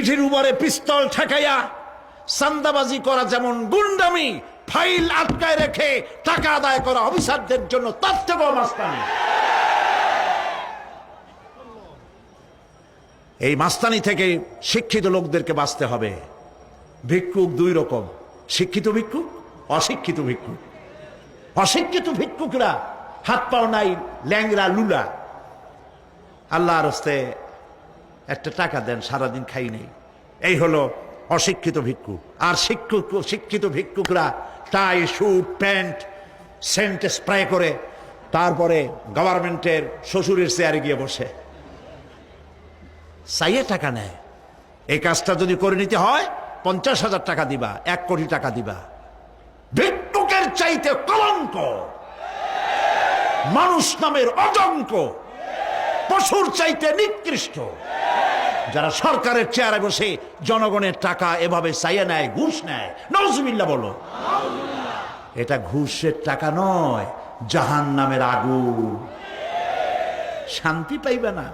পিঠের উপরে পিস্তল ঠেকাইয়া চান্দাবাজি করা যেমন গুন্ডামি, ফাইল আটকায় রেখে টাকা আদায় করা অফিসারদের জন্য তার থেকেও মাস্তানি। এই মাস্তানি থেকে শিক্ষিত লোকদেরকে বাঁচতে হবে। ভিক্ষুক দুই রকম, শিক্ষিত ভিক্ষুক, অশিক্ষিত ভিক্ষুক। অশিক্ষিত ভিক্ষুকরা হাত পাও নাই, ল্যাংরা লুলা, আল্লাহর হস্তে একটা টাকা দেন, সারাদিন খাই নেই, এই হলো অশিক্ষিত ভিক্ষুক। আর শিক্ষিত ভিক্ষুকরা টাই, স্যুট, প্যান্ট, সেন্ট স্প্রে করে তারপরে গভর্নমেন্টের শ্বশুরের চেয়ারে গিয়ে বসে চাইয়ে টাকা নেয়। এই কাজটা যদি করে নিতে হয় 50,000 টাকা দিবা, 1 কোটি টাকা দিবা। ভিক্ষুকের চাইতে কলঙ্ক, মানুষ নামের অজঙ্ক, পশুর চাইতে নিকৃষ্ট যারা সরকারের চেয়ারে বসে জনগণের টাকা এভাবে চাইয়ে নেয়, ঘুষ নেয়। নাউজুবিল্লাহ বলো। এটা ঘুষের টাকা নয়, জাহান্নামের আগুন। শান্তি পাইবে না।